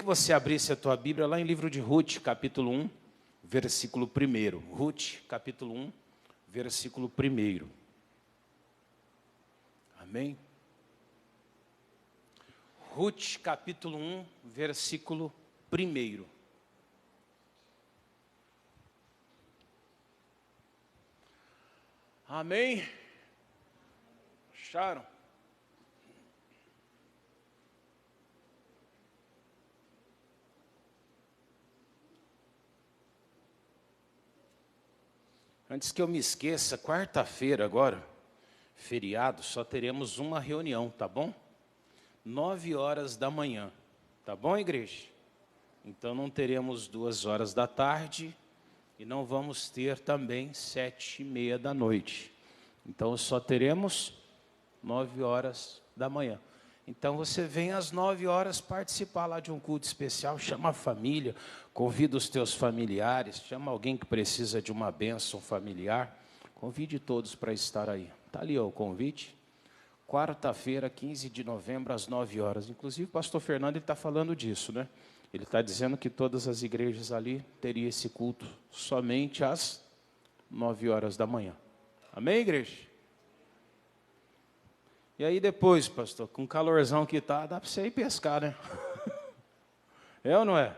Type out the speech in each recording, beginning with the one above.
que você abrisse a tua Bíblia lá em livro de Ruth, capítulo 1, versículo 1. Ruth, capítulo 1, versículo 1. Amém? Ruth, capítulo 1, versículo 1. Amém? Acharam? Antes que eu me esqueça, quarta-feira agora, feriado, só teremos uma reunião, tá bom? 9 horas da manhã, tá bom, igreja? Então não teremos 2 horas da tarde e não vamos ter também 7h30 da noite. Então só teremos 9 horas da manhã. Então você vem às 9 horas participar lá de um culto especial, chama a família, convida os teus familiares, chama alguém que precisa de uma bênção familiar, convide todos para estar aí. Está ali ó, o convite, quarta-feira, 15 de novembro, às 9 horas. Inclusive o pastor Fernando está falando disso, né? Ele está dizendo que todas as igrejas ali teriam esse culto somente às 9 horas da manhã. Amém, igreja? E aí depois, pastor, com o calorzão que está, dá para você ir pescar, né? É ou não é?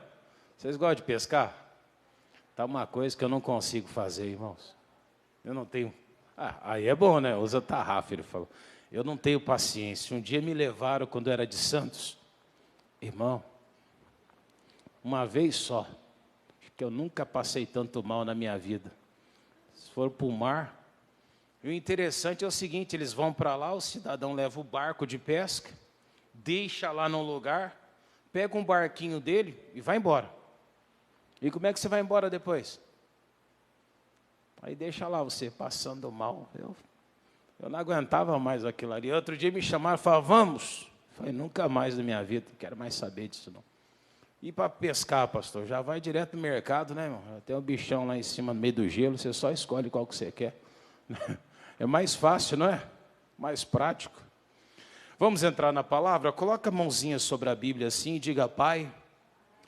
Vocês gostam de pescar? Tá uma coisa que eu não consigo fazer, irmãos. Eu não tenho... aí é bom, né? Usa tarrafa, ele falou. Eu não tenho paciência. Um dia me levaram, quando eu era de Santos, irmão, uma vez só, que eu nunca passei tanto mal na minha vida. Se for para o mar... E o interessante é o seguinte, eles vão para lá, o cidadão leva o barco de pesca, deixa lá no lugar, pega um barquinho dele e vai embora. E como é que você vai embora depois? Aí deixa lá você passando mal. Eu não aguentava mais aquilo ali. Outro dia me chamaram e falaram, vamos. Eu falei, nunca mais na minha vida, não quero mais saber disso não. E para pescar, pastor, já vai direto no mercado, né, irmão? Tem um bichão lá em cima, no meio do gelo, você só escolhe qual que você quer. É mais fácil, não é? Mais prático. Vamos entrar na palavra? Coloca a mãozinha sobre a Bíblia assim e diga, Pai,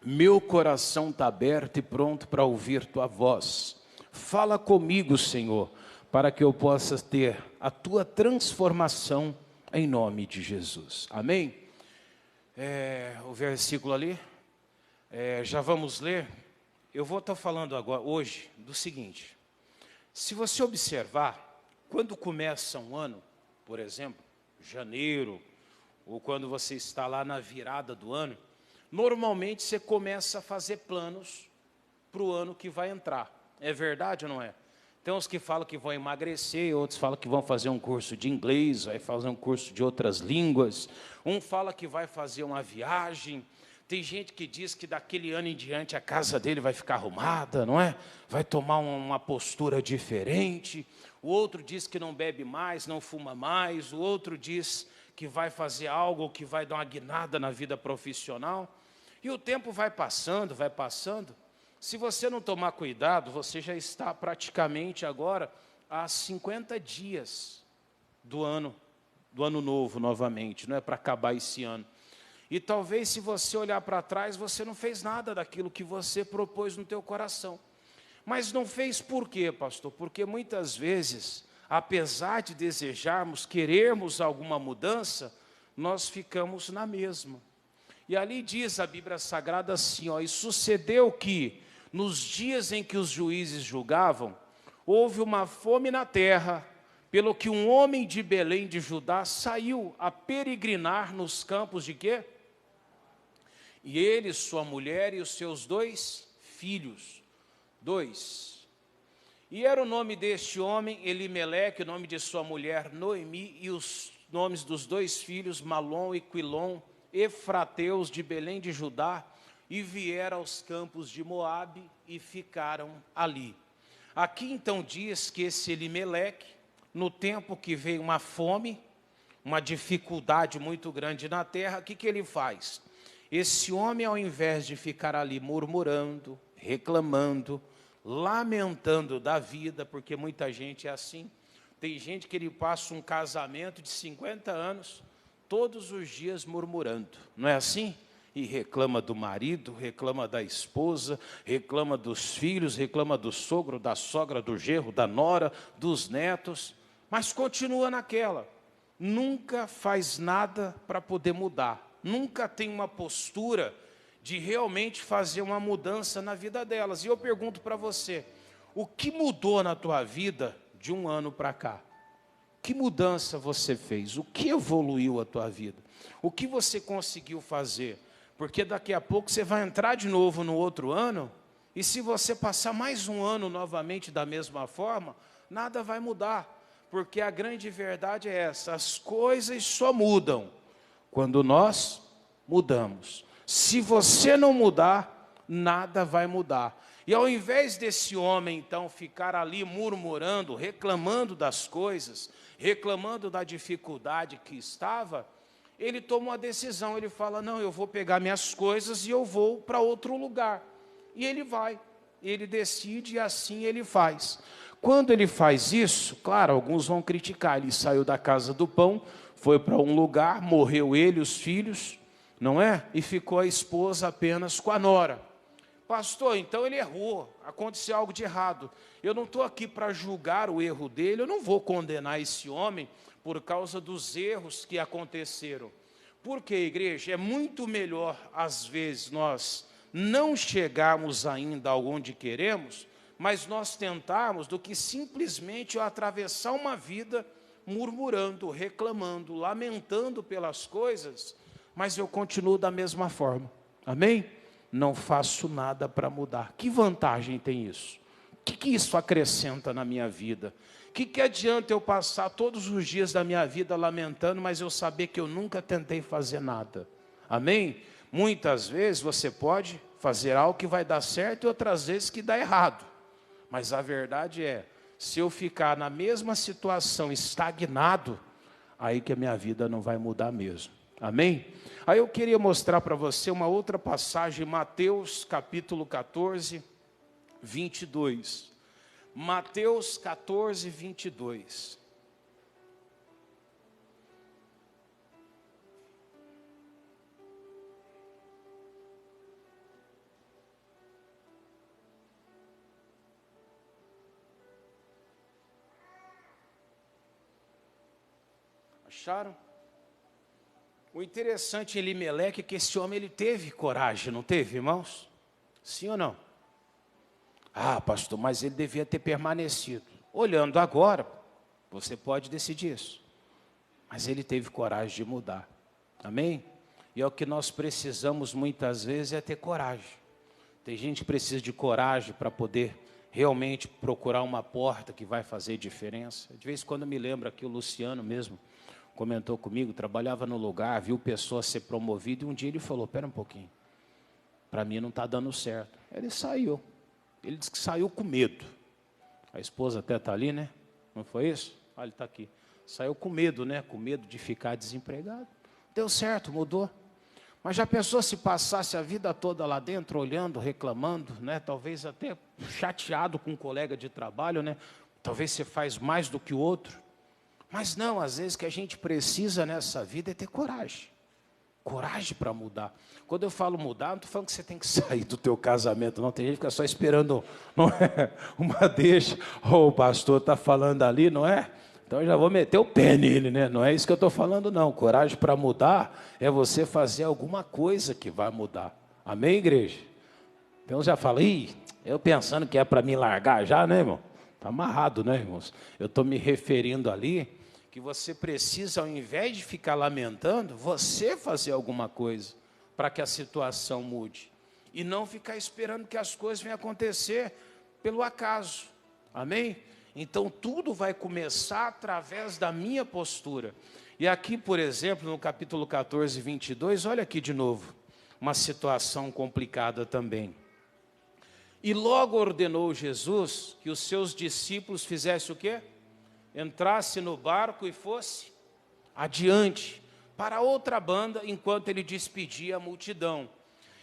meu coração está aberto e pronto para ouvir Tua voz. Fala comigo, Senhor, para que eu possa ter a Tua transformação em nome de Jesus. Amém? O versículo ali, já vamos ler. Eu vou estar falando agora, hoje, do seguinte. Se você observar, quando começa um ano, por exemplo, janeiro, ou quando você está lá na virada do ano, normalmente você começa a fazer planos para o ano que vai entrar. É verdade ou não é? Tem uns que falam que vão emagrecer, outros falam que vão fazer um curso de inglês, vai fazer um curso de outras línguas, um fala que vai fazer uma viagem. Tem gente que diz que daquele ano em diante a casa dele vai ficar arrumada, não é? Vai tomar uma postura diferente. O outro diz que não bebe mais, não fuma mais. O outro diz que vai fazer algo que vai dar uma guinada na vida profissional. E o tempo vai passando, vai passando. Se você não tomar cuidado, você já está praticamente agora há 50 dias do ano novo novamente, não é? Para acabar esse ano. E talvez se você olhar para trás, você não fez nada daquilo que você propôs no teu coração. Mas não fez por quê, pastor? Porque muitas vezes, apesar de desejarmos, querermos alguma mudança, nós ficamos na mesma. E ali diz a Bíblia Sagrada assim, ó, e sucedeu que, nos dias em que os juízes julgavam, houve uma fome na terra, pelo que um homem de Belém de Judá saiu a peregrinar nos campos de quê? E ele, sua mulher e os seus 2 filhos. 2. E era o nome deste homem, Elimeleque, o nome de sua mulher, Noemi, e os nomes dos 2 filhos, Malom e Quilom, efrateus de Belém de Judá, e vieram aos campos de Moabe e ficaram ali. Aqui então diz que esse Elimeleque, no tempo que veio uma fome, uma dificuldade muito grande na terra, o que ele faz? Esse homem, ao invés de ficar ali murmurando, reclamando, lamentando da vida, porque muita gente é assim, tem gente que ele passa um casamento de 50 anos, todos os dias murmurando, não é assim? e reclama do marido, reclama da esposa, reclama dos filhos, reclama do sogro, da sogra, do genro, da nora, dos netos, mas continua naquela. Nunca faz nada para poder mudar, nunca tem uma postura de realmente fazer uma mudança na vida delas. E eu pergunto para você, o que mudou na tua vida de um ano para cá? Que mudança você fez? O que evoluiu a tua vida? O que você conseguiu fazer? Porque daqui a pouco você vai entrar de novo no outro ano, e se você passar mais um ano novamente da mesma forma, nada vai mudar. Porque a grande verdade é essa, as coisas só mudam quando nós mudamos. Se você não mudar, nada vai mudar. E ao invés desse homem, então, ficar ali murmurando, reclamando das coisas, reclamando da dificuldade que estava, ele toma uma decisão, ele fala, não, eu vou pegar minhas coisas e eu vou para outro lugar. E ele vai, ele decide e assim ele faz. Quando ele faz isso, claro, alguns vão criticar, ele saiu da casa do pão, foi para um lugar, morreu ele, os filhos, não é? E ficou a esposa apenas com a nora. Pastor, então ele errou, aconteceu algo de errado. Eu não estou aqui para julgar o erro dele, eu não vou condenar esse homem por causa dos erros que aconteceram. Porque, igreja, é muito melhor, às vezes, nós não chegarmos ainda aonde queremos, mas nós tentarmos do que simplesmente eu atravessar uma vida murmurando, reclamando, lamentando pelas coisas, mas eu continuo da mesma forma. Amém? Não faço nada para mudar. Que vantagem tem isso? O que isso acrescenta na minha vida? O que adianta eu passar todos os dias da minha vida lamentando, mas eu saber que eu nunca tentei fazer nada? Amém? Muitas vezes você pode fazer algo que vai dar certo e outras vezes que dá errado. Mas a verdade é, se eu ficar na mesma situação, estagnado, aí que a minha vida não vai mudar mesmo. Amém? Aí eu queria mostrar para você uma outra passagem, Mateus capítulo 14, 22. Mateus 14, 22. Acharam? O interessante em Elimeleque é que esse homem ele teve coragem, não teve, irmãos? Sim ou não? Ah, pastor, mas ele devia ter permanecido. Olhando agora, você pode decidir isso. Mas ele teve coragem de mudar. Amém? E é o que nós precisamos muitas vezes é ter coragem. Tem gente que precisa de coragem para poder realmente procurar uma porta que vai fazer diferença. De vez em quando eu me lembro aqui, o Luciano mesmo comentou comigo, trabalhava no lugar, viu pessoa ser promovida, e um dia ele falou, espera um pouquinho, para mim não está dando certo. Ele saiu, ele disse que saiu com medo. A esposa até está ali, né? Não foi isso? Ah, ele está aqui. Saiu com medo, né? Com medo de ficar desempregado. Deu certo, mudou. Mas já pensou se passasse a vida toda lá dentro, olhando, reclamando, né? Talvez até chateado com um colega de trabalho, né? Talvez você faz mais do que o outro. Mas não, às vezes que a gente precisa nessa vida é ter coragem. Coragem para mudar. Quando eu falo mudar, não estou falando que você tem que sair do teu casamento, não. Tem gente que fica só esperando, não é? Uma deixa. O pastor está falando ali, não é? Então eu já vou meter o pé nele, né? Não é isso que eu estou falando, não. Coragem para mudar é você fazer alguma coisa que vai mudar. Amém, igreja? Então já fala, eu pensando que é para me largar já, né, irmão? Está amarrado, né, irmãos? Eu estou me referindo ali que você precisa, ao invés de ficar lamentando, você fazer alguma coisa para que a situação mude. E não ficar esperando que as coisas venham acontecer pelo acaso. Amém? Então, tudo vai começar através da minha postura. E aqui, por exemplo, no capítulo 14, 22, olha aqui de novo, uma situação complicada também. E logo ordenou Jesus que os seus discípulos fizessem o quê? Entrasse no barco e fosse adiante para outra banda, enquanto ele despedia a multidão.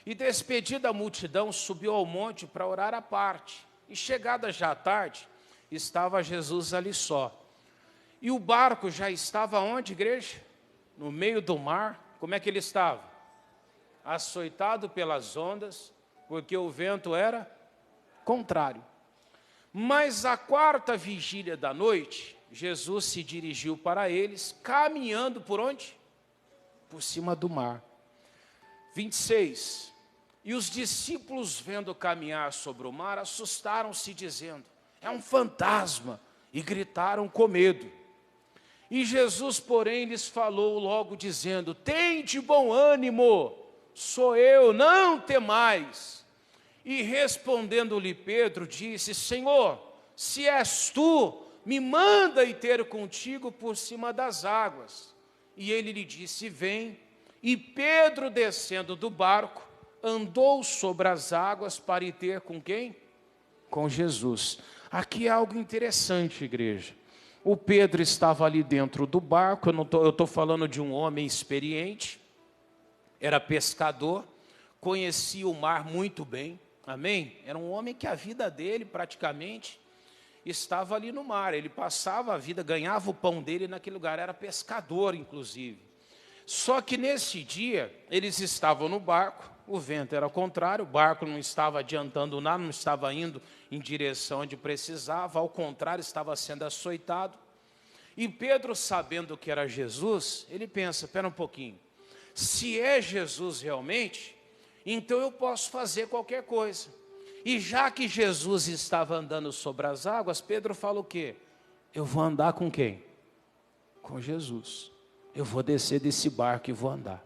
E despedida a multidão, subiu ao monte para orar à parte. E chegada já à tarde, estava Jesus ali só. E o barco já estava onde, igreja? No meio do mar. Como é que ele estava? açoitado pelas ondas, porque o vento era contrário. Mas à quarta vigília da noite, Jesus se dirigiu para eles, caminhando por onde? Por cima do mar. 26. E os discípulos, vendo caminhar sobre o mar, assustaram-se, dizendo: é um fantasma, e gritaram com medo. E Jesus, porém, lhes falou logo, dizendo: tende bom ânimo, sou eu, não temais. E respondendo-lhe Pedro, disse: Senhor, se és tu, me manda ir ter contigo por cima das águas. E ele lhe disse: vem. E Pedro, descendo do barco, andou sobre as águas para ir ter com quem? Com Jesus. Aqui é algo interessante, igreja. O Pedro estava ali dentro do barco, eu estou falando de um homem experiente, era pescador, conhecia o mar muito bem, amém? Era um homem que a vida dele praticamente estava ali no mar, ele passava a vida, ganhava o pão dele naquele lugar, era pescador inclusive. Só que nesse dia, eles estavam no barco, o vento era contrário, o barco não estava adiantando nada, não estava indo em direção onde precisava, ao contrário, estava sendo açoitado. E Pedro, sabendo que era Jesus, ele pensa: espera um pouquinho, se é Jesus realmente, então eu posso fazer qualquer coisa. E já que Jesus estava andando sobre as águas, Pedro fala o quê? Eu vou andar com quem? Com Jesus. Eu vou descer desse barco e vou andar.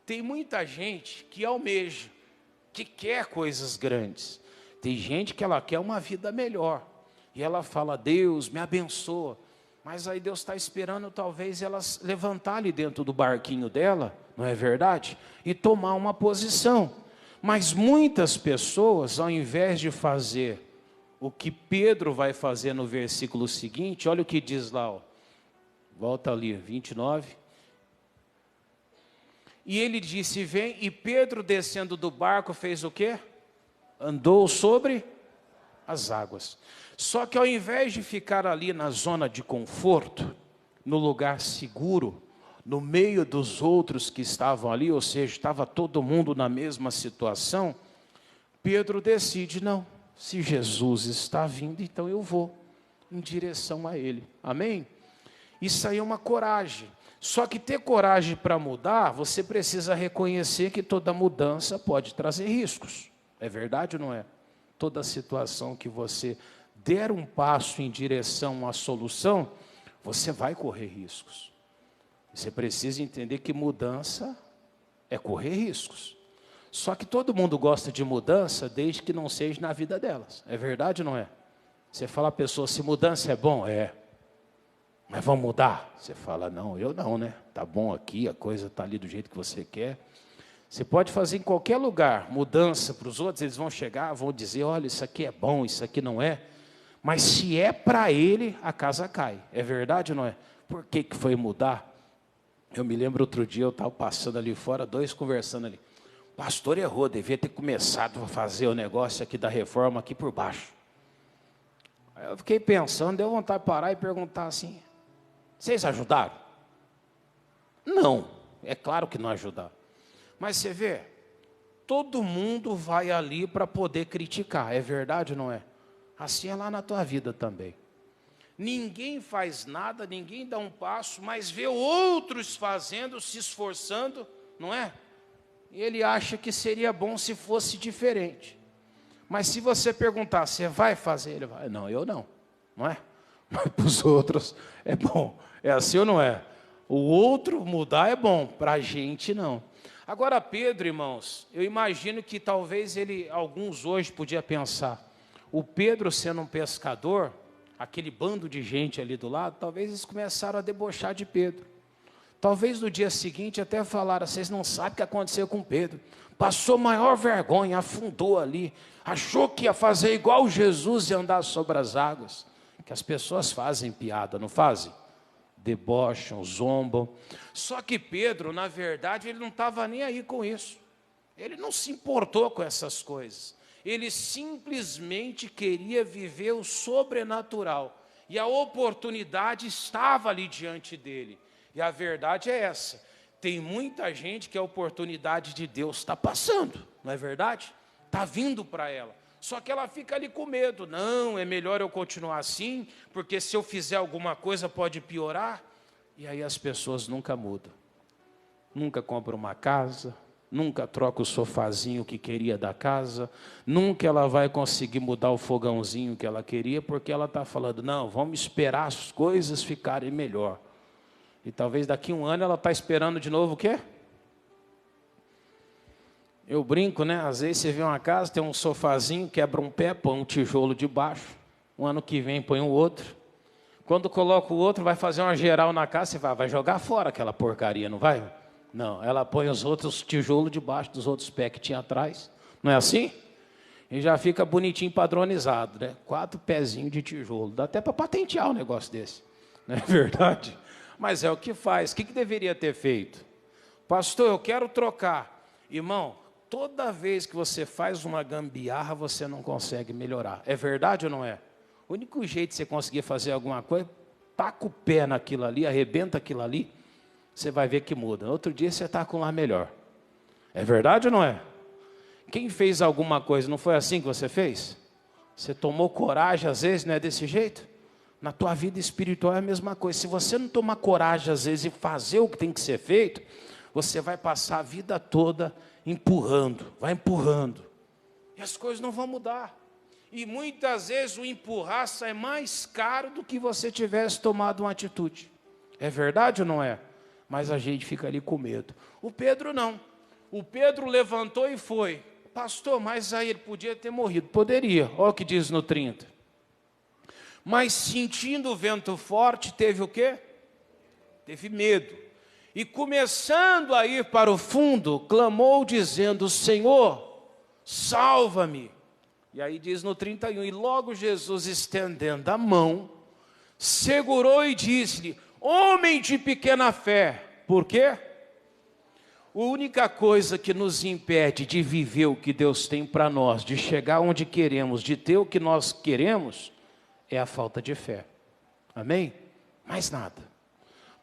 Tem muita gente que almeja, que quer coisas grandes. Tem gente que ela quer uma vida melhor. E ela fala: Deus, me abençoa. Mas aí Deus está esperando talvez ela levantar ali dentro do barquinho dela, não é verdade? E tomar uma posição. Mas muitas pessoas, ao invés de fazer o que Pedro vai fazer no versículo seguinte, olha o que diz lá, ó. Volta ali, 29. E ele disse: vem. E Pedro, descendo do barco, fez o quê? Andou sobre as águas. Só que ao invés de ficar ali na zona de conforto, no lugar seguro, no meio dos outros que estavam ali, ou seja, estava todo mundo na mesma situação, Pedro decide: não, se Jesus está vindo, então eu vou em direção a ele. Amém? Isso aí é uma coragem. Só que ter coragem para mudar, você precisa reconhecer que toda mudança pode trazer riscos. É verdade ou não é? Toda situação que você der um passo em direção à solução, você vai correr riscos. Você precisa entender que mudança é correr riscos. Só que todo mundo gosta de mudança desde que não seja na vida delas. É verdade ou não é? Você fala à pessoa: se mudança é bom? É. Mas vamos mudar? Você fala: não, eu não, né? Tá bom aqui, a coisa está ali do jeito que você quer. Você pode fazer em qualquer lugar mudança para os outros, eles vão chegar, vão dizer: olha, isso aqui é bom, isso aqui não é. Mas se é para ele, a casa cai. É verdade ou não é? Por que foi mudar? Eu me lembro outro dia, eu estava passando ali fora, dois conversando ali. O pastor errou, devia ter começado a fazer o negócio aqui da reforma aqui por baixo. Aí eu fiquei pensando, deu vontade de parar e perguntar assim: vocês ajudaram? Não, é claro que não ajudaram. Mas você vê, todo mundo vai ali para poder criticar, é verdade ou não é? Assim é lá na tua vida também. Ninguém faz nada, ninguém dá um passo, mas vê outros fazendo, se esforçando, não é? E ele acha que seria bom se fosse diferente. Mas se você perguntar: você vai fazer? Ele vai: não, eu não, não é? Mas para os outros é bom. É assim ou não é? O outro mudar é bom, para a gente não. Agora Pedro, irmãos, eu imagino que talvez alguns hoje podiam pensar: o Pedro sendo um pescador, aquele bando de gente ali do lado, talvez eles começaram a debochar de Pedro. Talvez no dia seguinte até falaram: vocês não sabem o que aconteceu com Pedro. Passou maior vergonha, afundou ali, achou que ia fazer igual Jesus e andar sobre as águas. Que as pessoas fazem piada, não fazem? Debocham, zombam. Só que Pedro, na verdade, ele não estava nem aí com isso. Ele não se importou com essas coisas. Ele simplesmente queria viver o sobrenatural. E a oportunidade estava ali diante dele. E a verdade é essa: Tem muita gente que a oportunidade de Deus está passando, não é verdade? Está vindo para ela. Só que ela fica ali com medo. Não, é melhor eu continuar assim, porque se eu fizer alguma coisa pode piorar. E aí as pessoas nunca mudam. Nunca compram uma casa, nunca troca o sofazinho que queria da casa, nunca ela vai conseguir mudar o fogãozinho que ela queria, porque ela está falando, não, vamos esperar as coisas ficarem melhor. E talvez daqui a um ano ela está esperando de novo o quê? Eu brinco, né? Às vezes você vê uma casa, tem um sofazinho, quebra um pé, põe um tijolo de baixo. Um ano que vem põe um outro. Quando coloca o outro, vai fazer uma geral na casa, você vai jogar fora aquela porcaria, não vai? Não, ela põe os outros tijolos debaixo dos outros pés que tinha atrás. Não é assim? E já fica bonitinho, padronizado, né? 4 pezinhos de tijolo. Dá até para patentear um negócio desse. Não é verdade? Mas é o que faz. O que deveria ter feito? Pastor, eu quero trocar. Irmão, toda vez que você faz uma gambiarra, você não consegue melhorar. É verdade ou não é? O único jeito de você conseguir fazer alguma coisa, taca o pé naquilo ali, arrebenta aquilo ali, você vai ver que muda. Outro dia você está com lá melhor. É verdade ou não é? Quem fez alguma coisa, não foi assim que você fez? Você tomou coragem, às vezes, não é desse jeito? Na tua vida espiritual é a mesma coisa. Se você não tomar coragem, às vezes, e fazer o que tem que ser feito, você vai passar a vida toda empurrando, vai empurrando. E as coisas não vão mudar. E muitas vezes o empurrar sai mais caro do que você tivesse tomado uma atitude. É verdade ou não é? Mas a gente fica ali com medo. O Pedro não. O Pedro levantou e foi. Pastor, mas aí ele podia ter morrido. Poderia. Olha o que diz no 30. Mas sentindo o vento forte, teve o quê? Teve medo. E começando a ir para o fundo, clamou dizendo, Senhor, salva-me. E aí diz no 31, e logo Jesus estendendo a mão, segurou e disse-lhe, homem de pequena fé. Por quê? A única coisa que nos impede de viver o que Deus tem para nós, de chegar onde queremos, de ter o que nós queremos, é a falta de fé. Amém? Mais nada.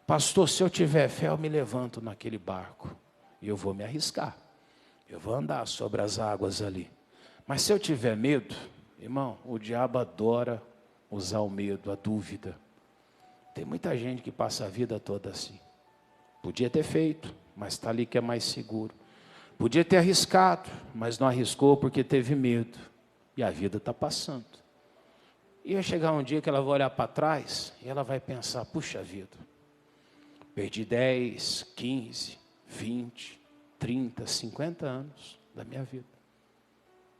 Pastor, se eu tiver fé, eu me levanto naquele barco. E eu vou me arriscar. Eu vou andar sobre as águas ali. Mas se eu tiver medo, irmão, o diabo adora usar o medo, a dúvida. Tem muita gente que passa a vida toda assim. Podia ter feito, mas está ali que é mais seguro. Podia ter arriscado, mas não arriscou porque teve medo. E a vida está passando. E vai chegar um dia que ela vai olhar para trás e ela vai pensar, puxa vida, perdi 10, 15, 20, 30, 50 anos da minha vida.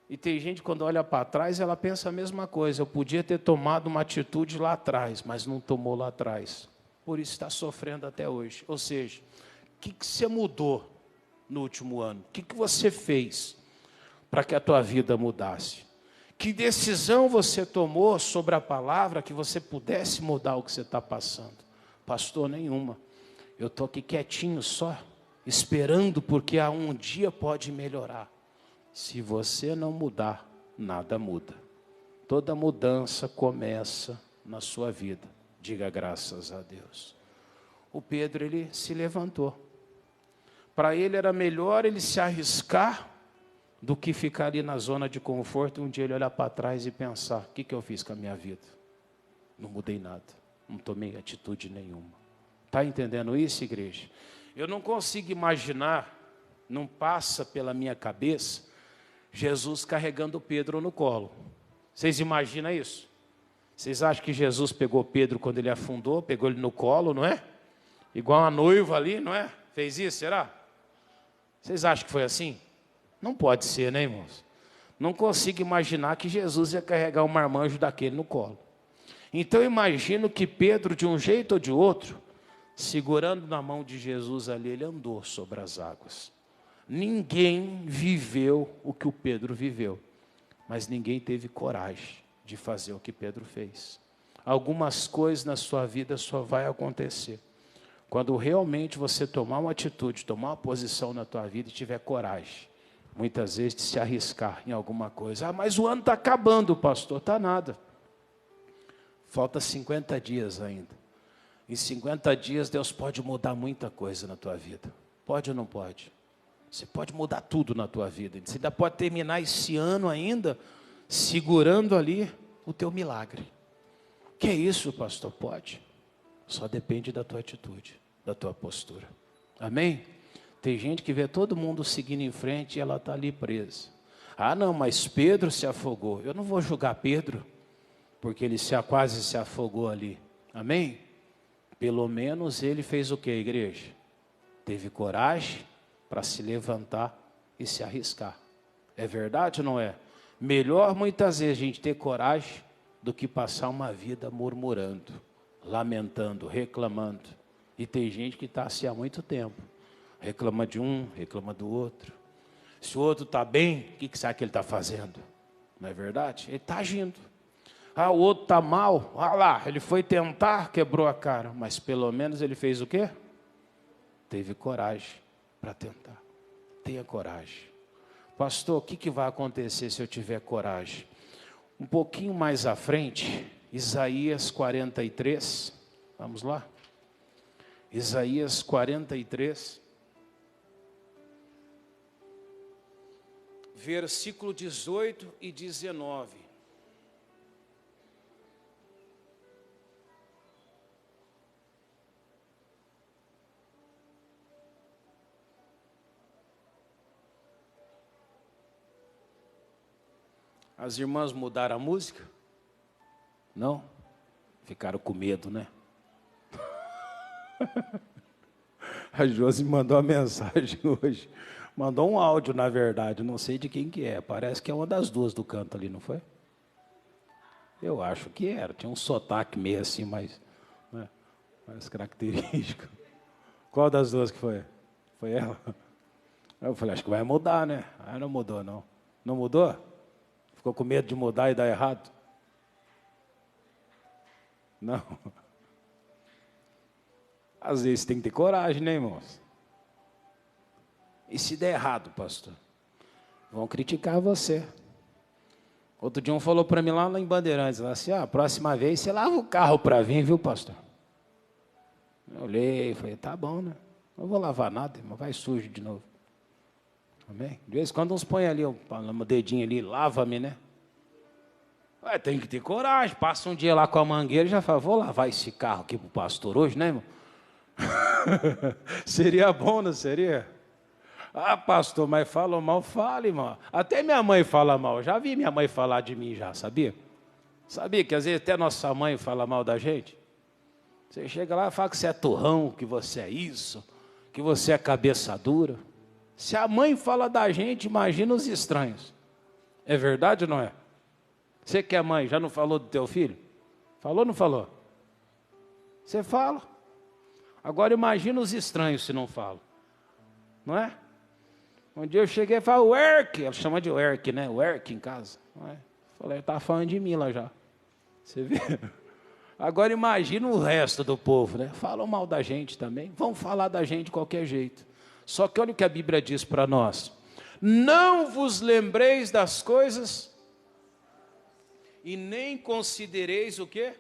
E tem gente quando olha para trás, ela pensa a mesma coisa, eu podia ter tomado uma atitude lá atrás, mas não tomou lá atrás. Por isso está sofrendo até hoje. Ou seja, o que você mudou no último ano? O que você fez para que a tua vida mudasse? Que decisão você tomou sobre a palavra que você pudesse mudar o que você está passando? Pastor, nenhuma. Eu estou aqui quietinho só, esperando porque um dia pode melhorar. Se você não mudar, nada muda. Toda mudança começa na sua vida. Diga graças a Deus. O Pedro, ele se levantou. Para ele era melhor ele se arriscar do que ficar ali na zona de conforto e um dia ele olhar para trás e pensar, o que eu fiz com a minha vida? Não mudei nada, não tomei atitude nenhuma. Está entendendo isso, igreja? Eu não consigo imaginar, não passa pela minha cabeça, Jesus carregando Pedro no colo. Vocês imaginam isso? Vocês acham que Jesus pegou Pedro quando ele afundou, pegou ele no colo, não é? Igual uma noiva ali, não é? Fez isso, será? Vocês acham que foi assim? Não pode ser, né, irmãos? Não consigo imaginar que Jesus ia carregar um marmanjo daquele no colo. Então eu imagino que Pedro, de um jeito ou de outro, segurando na mão de Jesus ali, ele andou sobre as águas. Ninguém viveu o que o Pedro viveu, mas ninguém teve coragem de fazer o que Pedro fez. Algumas coisas na sua vida só vai acontecer quando realmente você tomar uma atitude, tomar uma posição na tua vida e tiver coragem, muitas vezes, de se arriscar em alguma coisa. Ah, mas o ano está acabando, pastor. Está nada. Falta 50 dias ainda. Em 50 dias, Deus pode mudar muita coisa na tua vida. Pode ou não pode? Você pode mudar tudo na tua vida. Você ainda pode terminar esse ano ainda segurando ali o teu milagre. Que é isso, pastor? Pode. Só depende da tua atitude, da tua postura. Amém? Tem gente que vê todo mundo seguindo em frente e ela está ali presa. Ah, não, mas Pedro se afogou. Eu não vou julgar Pedro, porque ele quase se afogou ali. Amém? Pelo menos ele fez o que, igreja? Teve coragem para se levantar e se arriscar. É verdade ou não é? Melhor muitas vezes a gente ter coragem do que passar uma vida murmurando, lamentando, reclamando. E tem gente que está assim há muito tempo. Reclama de um, reclama do outro. Se o outro está bem, o que será que ele está fazendo? Não é verdade? Ele está agindo. Ah, o outro está mal. Ah lá, ele foi tentar, quebrou a cara. Mas pelo menos ele fez o quê? Teve coragem para tentar. Tenha coragem. Pastor, o que vai acontecer se eu tiver coragem? Um pouquinho mais à frente, Isaías 43. Vamos lá? Isaías 43. Versículo 18 e 19. As irmãs mudaram a música? Não? Ficaram com medo, né? A Josi mandou uma mensagem hoje. Mandou um áudio, na verdade. Não sei de quem que é. Parece que é uma das duas do canto ali, não foi? Eu acho que era. Tinha um sotaque meio assim, mais característico. Qual das duas que foi? Foi ela? Eu falei, acho que vai mudar, né? Ah, não mudou, não. Não mudou? Ficou com medo de mudar e dar errado? Não. Às vezes tem que ter coragem, né, irmãos? E se der errado, pastor? Vão criticar você. Outro dia um falou para mim lá em Bandeirantes, assim, próxima vez você lava o carro para vir, viu, pastor? Eu olhei e falei, tá bom, né? Não vou lavar nada, irmão, vai sujo de novo. Amém? De vez em quando uns põem ali, um dedinho ali, lava-me, né? Tem que ter coragem. Passa um dia lá com a mangueira e já fala, vou lavar esse carro aqui pro pastor hoje, né, irmão? Seria bom, não seria? Ah, pastor, mas fala mal, fala, irmão. Até minha mãe fala mal. Já vi minha mãe falar de mim já, sabia? Sabia que às vezes até nossa mãe fala mal da gente? Você chega lá e fala que você é turrão, que você é isso, que você é cabeça dura. Se a mãe fala da gente, imagina os estranhos. É verdade ou não é? Você que é mãe, já não falou do teu filho? Falou ou não falou? Você fala. Agora imagina os estranhos se não falam. Não é? Um dia eu cheguei e falei, o Erk, ela chama de Erk, né? O Erk em casa. Não é? Falei, estava falando de mim lá já. Você vê? Agora imagina o resto do povo, né? Falam mal da gente também. Vão falar da gente de qualquer jeito. Só que olha o que a Bíblia diz para nós. Não vos lembreis das coisas e nem considereis o quê?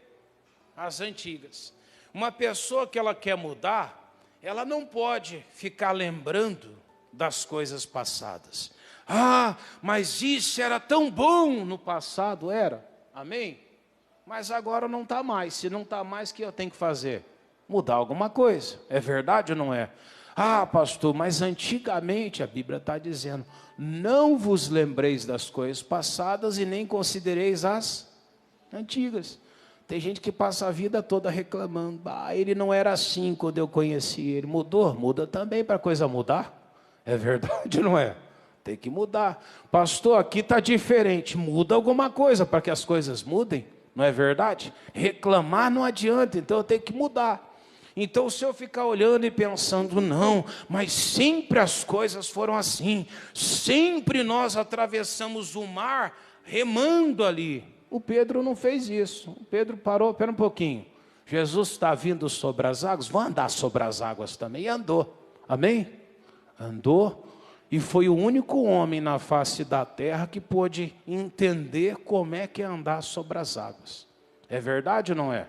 As antigas. Uma pessoa que ela quer mudar, ela não pode ficar lembrando das coisas passadas. Ah, mas isso era tão bom no passado, era. Amém? Mas agora não está mais. Se não está mais, o que eu tenho que fazer? Mudar alguma coisa. É verdade ou não é? Ah, pastor, mas antigamente a Bíblia está dizendo, não vos lembreis das coisas passadas e nem considereis as antigas. Tem gente que passa a vida toda reclamando, ele não era assim quando eu conheci ele. Mudou? Muda também para a coisa mudar. É verdade ou não é? Tem que mudar. Pastor, aqui está diferente. Muda alguma coisa para que as coisas mudem. Não é verdade? Reclamar não adianta, então eu tenho que mudar. Então, se eu ficar olhando e pensando, não, mas sempre as coisas foram assim, sempre nós atravessamos o mar remando ali. O Pedro não fez isso. O Pedro parou, espera um pouquinho. Jesus está vindo sobre as águas, vou andar sobre as águas também. E andou. Amém? Andou. E foi o único homem na face da terra que pôde entender como é que é andar sobre as águas. É verdade ou não é?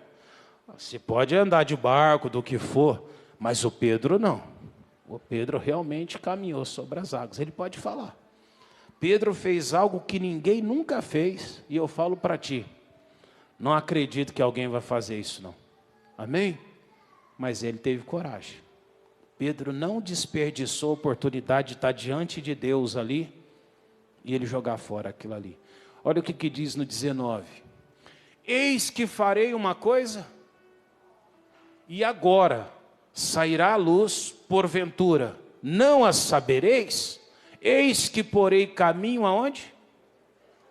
Você pode andar de barco, do que for, mas o Pedro não. O Pedro realmente caminhou sobre as águas. Ele pode falar. Pedro fez algo que ninguém nunca fez. E eu falo para ti, não acredito que alguém vai fazer isso não. Amém? Mas ele teve coragem. Pedro não desperdiçou a oportunidade de estar diante de Deus ali e ele jogar fora aquilo ali. Olha o que diz no 19. Eis que farei uma coisa e agora sairá a luz, porventura, não a sabereis? Eis que porei caminho aonde?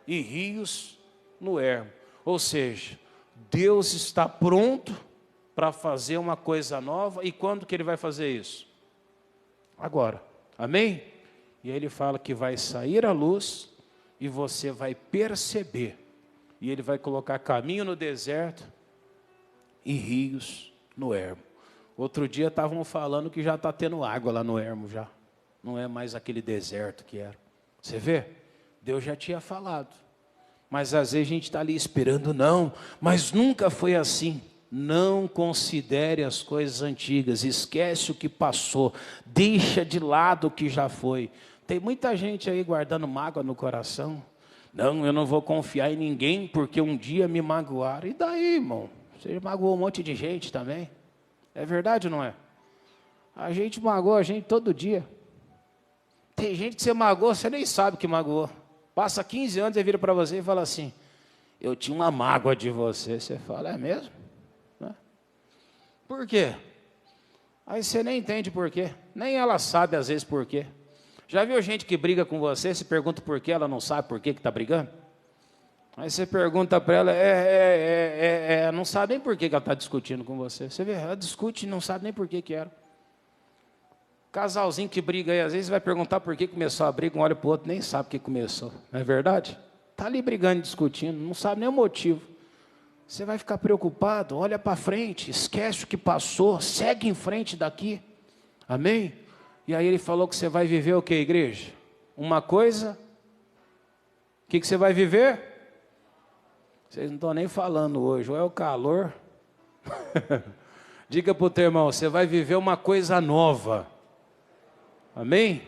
E rios no ermo. Ou seja, Deus está pronto para fazer uma coisa nova. E quando que Ele vai fazer isso? Agora. Amém? E aí Ele fala que vai sair a luz e você vai perceber. E Ele vai colocar caminho no deserto e rios no ermo. Outro dia estavam falando que já está tendo água lá no ermo já. Não é mais aquele deserto que era. Você vê? Deus já tinha falado. Mas às vezes a gente está ali esperando, não. Mas nunca foi assim. Não considere as coisas antigas. Esquece o que passou. Deixa de lado o que já foi. Tem muita gente aí guardando mágoa no coração. Não, eu não vou confiar em ninguém porque um dia me magoaram. E daí, irmão? Você magoou um monte de gente também. É verdade ou não é? A gente magoa a gente todo dia. Tem gente que você magoou, você nem sabe que magoou. Passa 15 anos e vira para você e fala assim, eu tinha uma mágoa de você. Você fala, é mesmo? Né? Por quê? Aí você nem entende por quê. Nem ela sabe às vezes por quê. Já viu gente que briga com você, se pergunta por quê, ela não sabe por quê que está brigando? Aí você pergunta para ela, não sabe nem por que ela está discutindo com você. Você vê, ela discute e não sabe nem por que era. Casalzinho que briga aí, às vezes vai perguntar por que começou a briga, um olha para o outro, nem sabe o que começou. Não é verdade? Está ali brigando, discutindo, não sabe nem o motivo. Você vai ficar preocupado, olha para frente, esquece o que passou, segue em frente daqui. Amém? E aí ele falou que você vai viver o que, igreja? Uma coisa. O que você vai viver? Vocês não estão nem falando hoje, ou é o calor. Diga para o teu irmão, você vai viver uma coisa nova. Amém?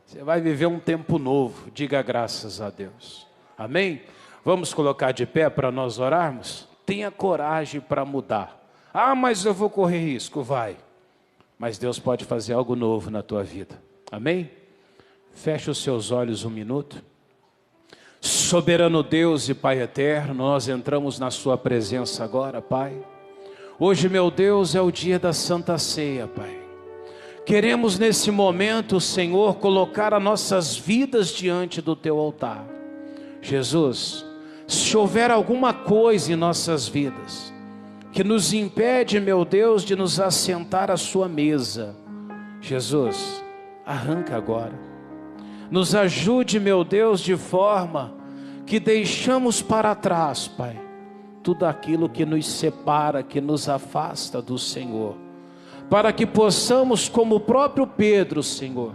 Você vai viver um tempo novo, diga graças a Deus. Amém? Vamos colocar de pé para nós orarmos? Tenha coragem para mudar. Ah, mas eu vou correr risco, vai. Mas Deus pode fazer algo novo na tua vida. Amém? Feche os seus olhos um minuto. Soberano Deus e Pai eterno, nós entramos na sua presença agora, Pai. Hoje, meu Deus, é o dia da Santa Ceia, Pai. Queremos nesse momento, Senhor, colocar as nossas vidas diante do teu altar. Jesus, se houver alguma coisa em nossas vidas que nos impede, meu Deus, de nos assentar à sua mesa, Jesus, arranca agora. Nos ajude, meu Deus, de forma que deixamos para trás, Pai, tudo aquilo que nos separa, que nos afasta do Senhor, para que possamos, como o próprio Pedro, Senhor,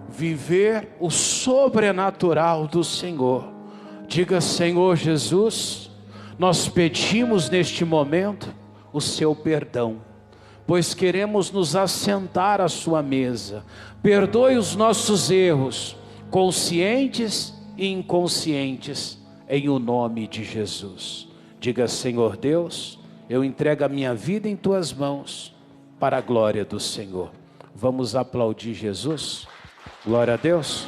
viver o sobrenatural do Senhor. Diga, Senhor Jesus, nós pedimos neste momento o seu perdão, pois queremos nos assentar à sua mesa. Perdoe os nossos erros, conscientes e inconscientes, em o nome de Jesus. Diga, Senhor Deus, eu entrego a minha vida em tuas mãos, para a glória do Senhor. Vamos aplaudir Jesus? Glória a Deus.